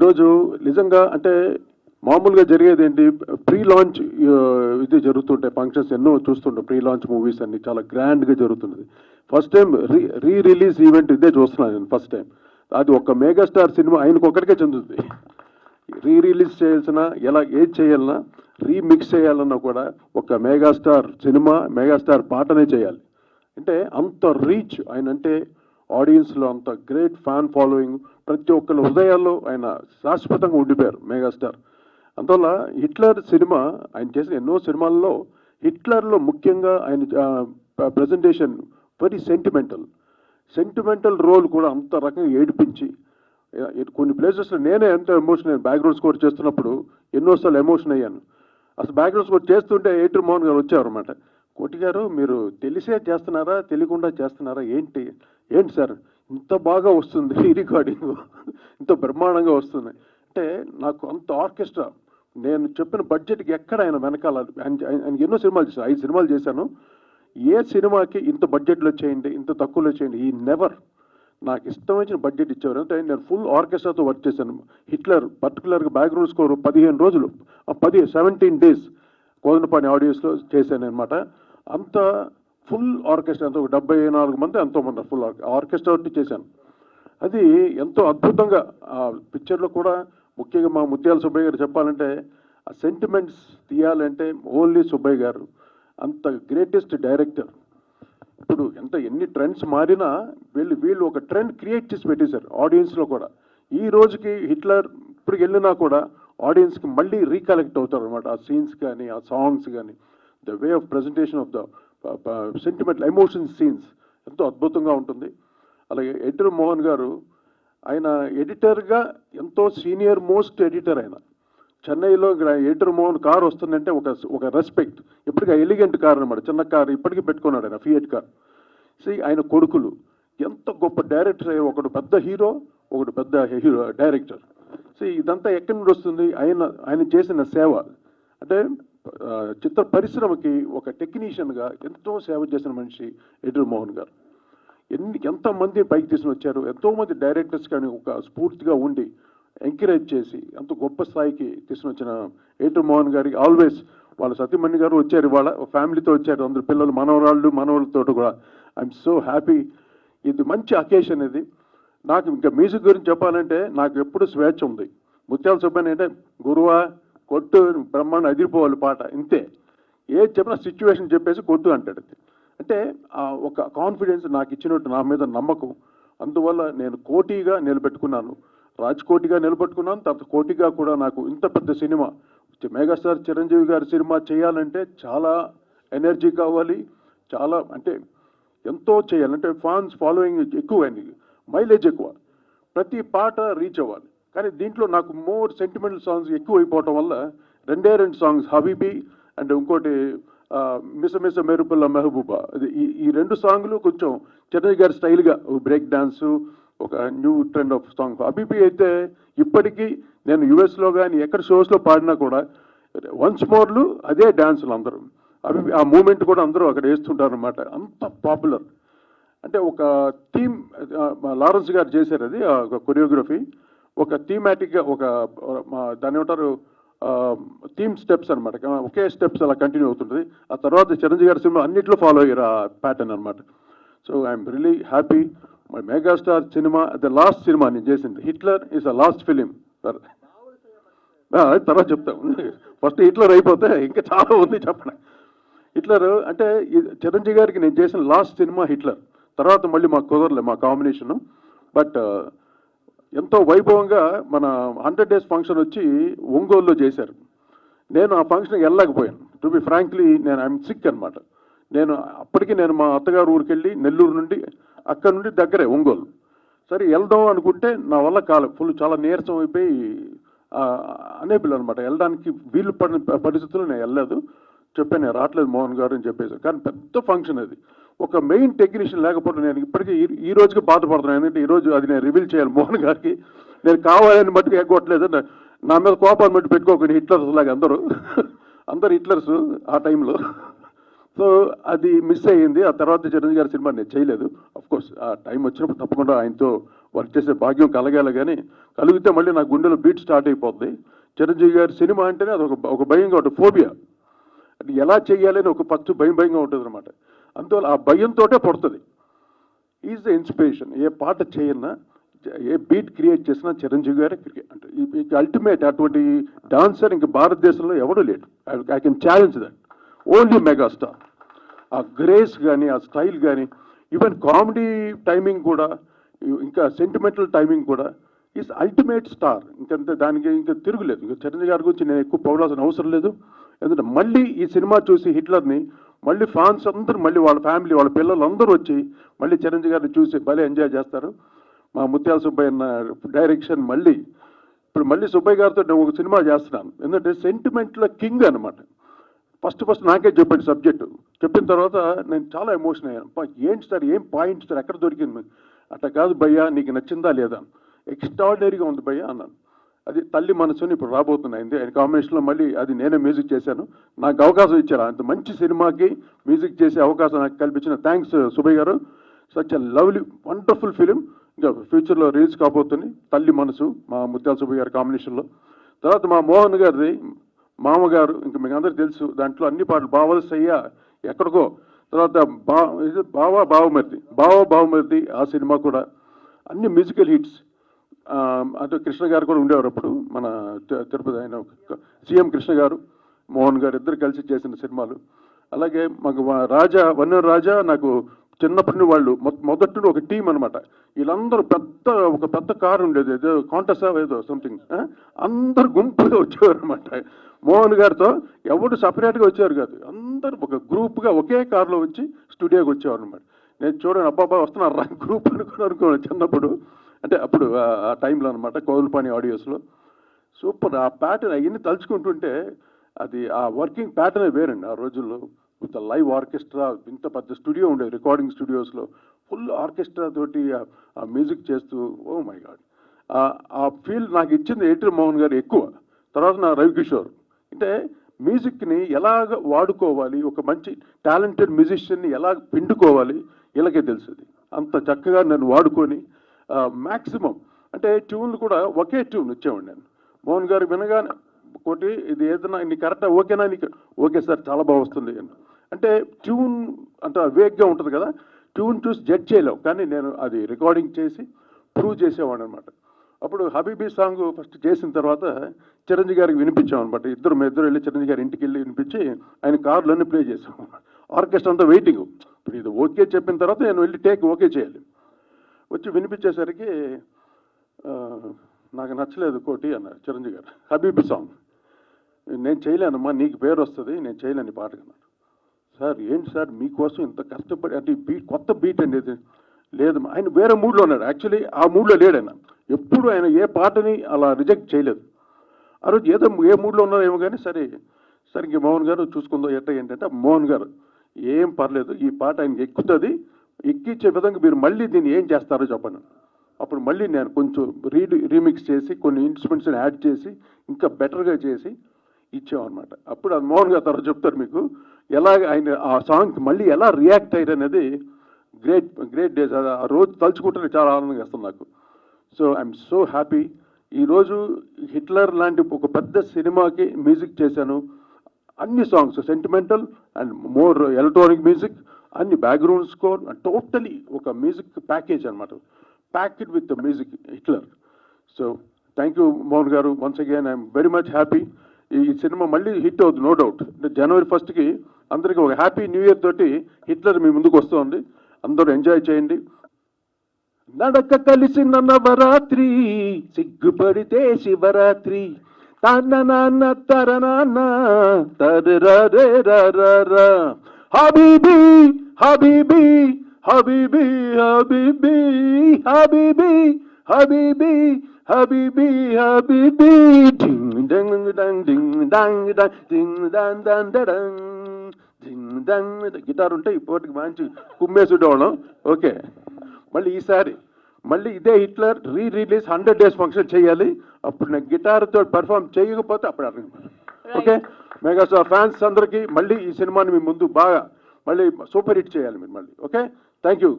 ఈరోజు నిజంగా అంటే మామూలుగా జరిగేది ఏంటి, ప్రీ లాంచ్ ఇది జరుగుతుంటాయి, ఫంక్షన్స్ ఎన్నో చూస్తుంటాం. ప్రీ లాంచ్ మూవీస్ అన్ని చాలా గ్రాండ్గా జరుగుతున్నది. First time re release event ఇదే చూస్తున్నాను నేను ఫస్ట్ టైం. అది ఒక మెగాస్టార్ సినిమా ఆయనకు ఒక్కడికే చెందుతుంది. రీ రిలీజ్ చేయాల్సిన, ఎలా ఏది చేయాలన్నా, రీమిక్స్ చేయాలన్నా కూడా ఒక మెగాస్టార్ సినిమా, మెగాస్టార్ పాటనే చేయాలి. అంటే అంత రీచ్ ఆయన, అంటే ఆడియన్స్లో అంత గ్రేట్ ఫ్యాన్ ఫాలోయింగ్, ప్రతి ఒక్కరి హృదయాల్లో ఆయన శాశ్వతంగా ఉండిపోయారు మెగాస్టార్. అందువల్ల హిట్లర్ సినిమా, ఆయన చేసిన ఎన్నో సినిమాల్లో హిట్లర్లో ముఖ్యంగా ఆయన ప్రజెంటేషన్ వెరీ సెంటిమెంటల్ రోల్ కూడా అంత రకంగా ఏడిపించి, కొన్ని ప్లేసెస్లో నేనే ఎంత ఎమోషన్, బ్యాక్గ్రౌండ్ స్కోర్ చేస్తున్నప్పుడు ఎన్నోసార్లు ఎమోషన్ అయ్యాను. అసలు బ్యాక్గ్రౌండ్ స్కోర్ చేస్తుంటే ఏటర్ మోహన్ గారు వచ్చారన్నమాట. కోటి గారు, మీరు తెలిసే చేస్తున్నారా, తెలియకుండా చేస్తున్నారా, ఏంటి సార్ ఇంత బాగా వస్తుంది ఈ రికార్డింగ్, ఇంత బ్రహ్మాండంగా వస్తుంది అంటే, నాకు అంత ఆర్కెస్ట్రా, నేను చెప్పిన బడ్జెట్కి ఎక్కడ ఆయన వెనకాల, ఆయన ఎన్నో సినిమాలు చేశాను, 5 సినిమాలు చేశాను. ఏ సినిమాకి ఇంత బడ్జెట్లో చేయండి, ఇంత తక్కువలో చేయండి, ఈ నెవర్. నాకు ఇష్టమైన బడ్జెట్ ఇచ్చేవారు. అంటే నేను ఫుల్ ఆర్కెస్ట్రాతో వర్క్ చేశాను. హిట్లర్ పర్టికులర్గా బ్యాక్గ్రౌండ్ స్కోర్ 15 రోజులు, 17 days కోదండపాణి ఆడియోస్లో చేశాను అనమాట. అంత ఫుల్ ఆర్కెస్ట్రా, అంత 74 మంది ఎంతో మంది ఫుల్ ఆర్కెస్ట్రా ఒకటి చేశాను. అది ఎంతో అద్భుతంగా ఆ పిక్చర్లో కూడా, ముఖ్యంగా మా ముత్యాల సుబ్బయ్య గారు చెప్పాలంటే, ఆ సెంటిమెంట్స్ తీయాలంటే ఓన్లీ సుబ్బయ్య గారు. అంత గ్రేటెస్ట్ డైరెక్టర్. ఇప్పుడు ఎన్ని ట్రెండ్స్ మారినా వీళ్ళు ఒక ట్రెండ్ క్రియేట్ చేసి పెట్టేశారు ఆడియన్స్లో కూడా. ఈ రోజుకి హిట్లర్ ఇప్పుడు వెళ్ళినా కూడా ఆడియన్స్కి మళ్ళీ రీకలెక్ట్ అవుతారు అనమాట. ఆ సీన్స్ కానీ, ఆ సాంగ్స్ కానీ, the way of presentation of the sentimental emotion scenes ఎంతో అద్భుతంగా ఉంటుంది. అలాగే ఎడిటర్ మోహన్ గారు, ఆయన ఎడిటర్గా ఎంతో సీనియర్ మోస్ట్ ఎడిటర్. ఆయన చెన్నైలో ఎడిటర్ మోహన్ కార్ వస్తుందంటే ఒక రెస్పెక్ట్. ఇప్పటికీ ఎలిగెంట్ కార్ అనమాట, చిన్న కార్ ఇప్పటికీ పెట్టుకున్నాడు ఆయన, ఫియట్ కార్. ఆయన కొడుకులు ఎంత గొప్ప డైరెక్టర్, ఒకడు పెద్ద హీరో, ఒకడు పెద్ద డైరెక్టర్. ఇదంతా ఎక్కడి నుండి వస్తుంది? ఆయన చేసిన సేవ. అంటే చిత్ర పరిశ్రమకి ఒక టెక్నీషియన్గా ఎంతో సేవ చేసిన మనిషి ఎడిటర్ మోహన్ గారు. ఎంతమంది పైకి తీసుకుని వచ్చారు, ఎంతోమంది డైరెక్టర్స్ కానీ ఒక స్ఫూర్తిగా ఉండి ఎంకరేజ్ చేసి ఎంతో గొప్ప స్థాయికి తీసుకుని వచ్చిన ఎడిటర్ మోహన్ గారికి ఆల్వేస్, వాళ్ళ సతీమణి గారు వచ్చారు, వాళ్ళ ఫ్యామిలీతో వచ్చారు, అందరు పిల్లలు, మనవరాళ్ళతో కూడా. I'm so happy. ఇది మంచి అకేషన్. ఇది నాకు ఇంకా మ్యూజిక్ గురించి చెప్పాలంటే, నాకు ఎప్పుడు స్వేచ్ఛ ఉంది. ముత్యాల సుబ్బయ్య అంటే గురువా కొట్టు, బ్రహ్మాండ అదిరిపోవాలి పాట, ఇంతే. ఏది చెప్పినా సిచ్యువేషన్ చెప్పేసి కొట్టు అంటాడు. అంటే ఒక కాన్ఫిడెన్స్ నాకు ఇచ్చినట్టు, నా మీద నమ్మకం. అందువల్ల నేను కోటిగా నిలబెట్టుకున్నాను, రాజ్కోటిగా నిలబెట్టుకున్నాను. తర్వాత కోటిగా కూడా నాకు ఇంత పెద్ద సినిమా, మెగాస్టార్ చిరంజీవి గారి సినిమా చేయాలంటే చాలా ఎనర్జీ కావాలి, చాలా అంటే ఎంతో చేయాలంటే ఫ్యాన్స్ ఫాలోయింగ్ ఎక్కువ, మైలేజ్ ఎక్కువ, ప్రతి పాట రీచ్ అవ్వాలి. కానీ దీంట్లో నాకు మోర్ సెంటిమెంటల్ సాంగ్స్ ఎక్కువ అయిపోవటం వల్ల 2 సాంగ్స్, హబీబీ అండ్ ఇంకోటి మిస మెరుపుల మెహబూబా, ఈ 2 సాంగ్లు కొంచెం చిరంజీవి గారి స్టైల్గా బ్రేక్ డాన్సు, ఒక new trend of song. Habibi అయితే ఇప్పటికీ నేను యుఎస్లో కానీ ఎక్కడ షోస్లో పాడినా కూడా వన్స్ మోర్లు అదే డాన్సులు అందరూ. హబీబీ ఆ మూమెంట్ కూడా అందరూ అక్కడ వేస్తుంటారు అనమాట, అంత పాపులర్. అంటే ఒక థీమ్ లారెన్స్ గారు చేశారు, అది ఒక కొరియోగ్రఫీ, ఒక థీమాటిక్గా, ఒక దాన్ని ఏమంటారు, థీమ్ స్టెప్స్ అనమాట. ఒకే స్టెప్స్ అలా కంటిన్యూ అవుతుంటుంది. ఆ తర్వాత చిరంజీవి గారి సినిమా అన్నింటిలో ఫాలో అయ్యారు ఆ ప్యాటర్న్ అనమాట. So I'm really happy. My megastar cinema the last cinema నేను చేసింది. Hitler is a last film. తర్వాత చెప్తాను, ఫస్ట్ హిట్లర్ అయిపోతే ఇంకా చాలా ఉంది చెప్పండి. హిట్లర్ అంటే చిరంజీవి గారికి నేను చేసిన లాస్ట్ సినిమా హిట్లర్. తర్వాత మళ్ళీ మాకు కుదరలే మా కాంబినేషను. బట్ ఎంతో వైభవంగా మన 100 days ఫంక్షన్ వచ్చి ఒంగోలులో చేశారు. నేను ఆ ఫంక్షన్కి వెళ్ళలేకపోయాను. To be frankly, I'm sick అనమాట. అప్పటికి మా అత్తగారు ఊరికి వెళ్ళి, నెల్లూరు నుండి, అక్కడ నుండి దగ్గరే ఒంగోలు. సరే వెళ్దాం అనుకుంటే నా వల్ల ఫుల్ చాలా నీరసం అయిపోయి అనేబుల్ అనమాట, వెళ్ళడానికి వీలు పడిన పరిస్థితుల్లో నేను వెళ్ళలేదు. చెప్పాను, నేను రావట్లేదు మోహన్ గారు అని చెప్పేసి. కానీ పెద్ద ఫంక్షన్ అది, ఒక మెయిన్ టెక్నీషియన్ లేకపోతే నేను ఇప్పటికీ ఈ రోజుకి బాధపడుతున్నాను. ఎందుకంటే ఈరోజు అది నేను రివీల్ చేయాలి మోహన్ గారికి. నేను కావాలని మట్టుకు ఎగ్గొట్టలేదు, నా మీద కోపాన్ని బట్టి పెట్టుకోకండి, హిట్లర్స్ లాగా అందరు హిట్లర్స్ ఆ టైంలో. సో అది మిస్ అయ్యింది. ఆ తర్వాత చిరంజీవి గారి సినిమా నేను చేయలేదు. అఫ్కోర్స్ ఆ టైం వచ్చినప్పుడు తప్పకుండా ఆయనతో వర్క్ చేసే భాగ్యం కలగాలి, కానీ కలిగితే మళ్ళీ నా గుండెలో బీట్ స్టార్ట్ అయిపోద్ది. చిరంజీవి గారి సినిమా అంటేనే అది ఒక భయంగా ఉంటుంది, ఫోబియా. అది ఎలా చేయాలని ఒక ఫస్ట్ భయంగా ఉంటుంది అనమాట. అందువల్ల ఆ భయంతో పుడుతుంది. Is the inspiration. ఏ పాట చేయన్నా, ఏ బీట్ క్రియేట్ చేసినా చిరంజీవి గారే అంటే అల్టిమేట్. అటువంటి డాన్సర్ ఇంక భారతదేశంలో ఎవడూ లేడు. I can challenge that. Only megastar. ఆ గ్రేస్ కానీ, ఆ స్టైల్ కానీ, ఈవెన్ కామెడీ టైమింగ్ కూడా, ఇంకా సెంటిమెంటల్ టైమింగ్ కూడా ఈజ్ అల్టిమేట్ స్టార్. ఇంకంతే, దానికి ఇంకా తిరుగులేదు. ఇంకా చిరంజీవి గారి గురించి నేను ఎక్కువ పొగడాల్సిన అవసరం లేదు. ఎందుకంటే మళ్ళీ ఈ సినిమా చూసి హిట్లర్ని మళ్ళీ ఫ్యాన్స్ అందరూ, మళ్ళీ వాళ్ళ ఫ్యామిలీ, వాళ్ళ పిల్లలు అందరూ వచ్చి మళ్ళీ చిరంజీవి గారిని చూసి భలే ఎంజాయ్ చేస్తారు. మా ముత్యాల సుబ్బయ్య అన్న డైరెక్షన్ ఇప్పుడు మళ్ళీ సుబ్బయ్య గారితో నేను ఒక సినిమా చేస్తున్నాను. ఎందుకంటే సెంటిమెంట్లో కింగ్ అనమాట. ఫస్ట్ నాకే చెప్పండి సబ్జెక్టు. చెప్పిన తర్వాత నేను చాలా ఎమోషన్ అయ్యాను. ఏంటి సార్, ఏం పాయింట్ సార్, ఎక్కడ దొరికింది? అట్లా కాదు భయ్యా, నీకు నచ్చిందా లేదా? ఎక్స్ట్రాడినరీగా ఉంది భయ్యా అన్నాను. అది తల్లి మనసుని ఇప్పుడు రాబోతున్నాయింది. ఆయన కాంబినేషన్లో మళ్ళీ అది నేనే మ్యూజిక్ చేశాను. నాకు అవకాశం ఇచ్చారు. అంత మంచి సినిమాకి మ్యూజిక్ చేసే అవకాశం నాకు కల్పించిన థ్యాంక్స్ సుబ్బయ్య గారు. Such a lovely wonderful film. ఇంకా ఫ్యూచర్లో రిలీజ్ కాబోతుంది తల్లి మనసు, మా ముత్యాల సుబ్బయ్య గారి కాంబినేషన్లో. తర్వాత మా మోహన్ గారిది మామగారు, ఇంకా మీకు అందరికీ తెలుసు. దాంట్లో అన్ని పాటలు బావలసయ్య ఎక్కడికో. తర్వాత బావమరిది ఆ సినిమా కూడా అన్ని మ్యూజికల్ హిట్స్. అంటే కృష్ణ గారు కూడా ఉండేవారు అప్పుడు, మన తిరుపతి ఆయన సీఎం కృష్ణ గారు, మోహన్ గారు ఇద్దరు కలిసి చేసిన సినిమాలు. అలాగే మాకు వన్నెర రాజా నాకు చిన్నప్పటి వాళ్ళు మొదటి ఒక టీం అనమాట. వీళ్ళందరూ ఒక పెద్ద కారు ఉండేది, ఏదో కాంటెస్ట్ ఏదో సంథింగ్, అందరు గుంపుగా వచ్చేవారు అనమాట. మోహన్ గారితో ఎవరు సపరేట్గా వచ్చేవారు కాదు, అందరూ ఒక గ్రూప్గా ఒకే కారులో వచ్చి స్టూడియోకి వచ్చేవారు అనమాట. నేను చూడండి, అబ్బాబా వస్తున్నారు గ్రూప్ అనుకున్నాను చిన్నప్పుడు. అంటే అప్పుడు ఆ టైంలో అనమాట, కోవిల్పాని ఆడియోస్లో. సూపర్. ఆ ప్యాటర్న్ అవన్నీ తలుచుకుంటుంటే అది ఆ వర్కింగ్ ప్యాటర్నే వేరండి ఆ రోజుల్లో. విత్ లైవ్ ఆర్కెస్ట్రా, ఇంత పెద్ద స్టూడియో ఉండేది రికార్డింగ్ స్టూడియోస్లో, ఫుల్ ఆర్కెస్ట్రా తోటి ఆ మ్యూజిక్ చేస్తూ, ఓ మై గాడ్. ఆ ఫీల్ నాకు ఇచ్చింది ఏటీ మోహన్ గారు ఎక్కువ. తర్వాత నా రవికిషోర్. అంటే మ్యూజిక్ని ఎలాగ వాడుకోవాలి, ఒక మంచి టాలెంటెడ్ మ్యూజిషియన్ని ఎలా పిండుకోవాలి వీళ్ళకే తెలుస్తుంది. అంత చక్కగా నన్ను వాడుకొని మ్యాక్సిమం అంటే ట్యూన్లు కూడా ఒకే ట్యూన్ ఇచ్చేవాడు నేను. మోహన్ గారు వినగానే ఒకటి, ఇది ఏదైనా నీకు కరెక్టా, ఓకేనా, నీకు ఓకే సార్ చాలా బాగా వస్తుంది అంటే ట్యూన్ అంటే వేగ్గా ఉంటుంది కదా, ట్యూన్ చూసి జడ్జ్ చేయలేవు. కానీ నేను అది రికార్డింగ్ చేసి ప్రూవ్ చేసేవాడు అనమాట. అప్పుడు హబీబీ సాంగ్ ఫస్ట్ చేసిన తర్వాత చిరంజీవి గారికి వినిపించాం అనమాట. ఇద్దరు వెళ్ళి చిరంజీవి గారి ఇంటికి వెళ్ళి వినిపించి ఆయన కార్లోనే ప్లే చేసాం. ఆర్కెస్ట్రా అంతా వెయిటింగ్. ఇప్పుడు ఇది ఓకే చెప్పిన తర్వాత నేను వెళ్ళి టేక్ ఓకే చేయాలి. వచ్చి వినిపించేసరికి నాకు నచ్చలేదు కోటి అన్నారు చిరంజీవి గారు. హబీబీ సాంగ్ నేను చేయలేనమ్మా, నీకు పేరు వస్తుంది, నేను చేయలేని పాట అన్నారు. సార్ ఏంటి సార్ మీకోసం ఇంత కష్టపడి, అంటే బీట్ కొత్త బీట్ అనేది లేదు. ఆయన వేరే మూడ్లో ఉన్నాడు. యాక్చువల్లీ ఆ మూడ్లో లేడు ఆయన. ఎప్పుడు ఆయన ఏ పాటని అలా రిజెక్ట్ చేయలేదు. ఆ రోజు ఏదో ఏ మూడ్లో ఉన్నారేమో కానీ సరే ఇంక మోహన్ గారు చూసుకుందో ఏంటంటే మోహన్ గారు ఏం పర్లేదు, ఈ పాట ఆయనకి ఎక్కుతుంది, ఎక్కించే విధంగా మీరు మళ్ళీ దీన్ని ఏం చేస్తారో చెప్పండి. అప్పుడు మళ్ళీ నేను కొంచెం రీమిక్స్ చేసి కొన్ని ఇన్స్ట్రుమెంట్స్ని యాడ్ చేసి ఇంకా బెటర్గా చేసి ఇచ్చామన్నమాట. అప్పుడు అది మోహన్ గారు తర్వాత చెప్తారు మీకు ఎలాగ ఆయన ఆ సాంగ్కి మళ్ళీ ఎలా రియాక్ట్ అయ్యారు అనేది. Great days. ఆ రోజు తలుచుకుంటే చాలా ఆనందంగా వస్తుంది నాకు. So I'm so happy. ఈరోజు హిట్లర్ లాంటి ఒక పెద్ద సినిమాకి మ్యూజిక్ చేశాను. అన్ని songs sentimental and more electronic music, అన్ని బ్యాక్గ్రౌండ్ స్కోర్, టోటలీ ఒక మ్యూజిక్ ప్యాకేజ్ అనమాట, packed with the music Hitler. So thank you Mohan garu. Once again I'm very much happy. ఈ సినిమా మళ్ళీ హిట్ అవుతుంది నో డౌట్. జనవరి 1కి అందరికీ ఒక హ్యాపీ న్యూ ఇయర్ తోటి హిట్లర్ మీ ముందుకు వస్తుంది. అందరూ ఎంజాయ్ చేయండి. నడక కలిసిన నవరాత్రి, సిగ్గుపడితే శివరాత్రి, తాన్న నాన్న తర నాన్న తరే హబీబీ హబీబీ హబీబీ హబీబీ హబీబీ హబీబీ హబీబీ హబీబీ డింగ్ డంగ్ డంగ్ డింగ్ డంగ్ డింగ్ డంగ్ డంగ్ డంగ్ డింగ్ డంగ్. గిటార్ ఉంటే ఇప్పటికి మంచి కుమ్మేసుడవడం. ఓకే, మళ్ళీ ఈసారి మళ్ళీ ఇదే హిట్లర్ రిలీజ్ 100 days ఫంక్షన్ చేయాలి. అప్పుడు నేను గిటార్తో పెర్ఫార్మ్ చేయకపోతే అప్పుడు అర్థం. ఓకే, మెగాస్టార్ ఫ్యాన్స్ అందరికీ మళ్ళీ ఈ సినిమాని మీ ముందు బాగా మళ్ళీ సూపర్ హిట్ చేయాలి మీరు మళ్ళీ. Okay, thank you.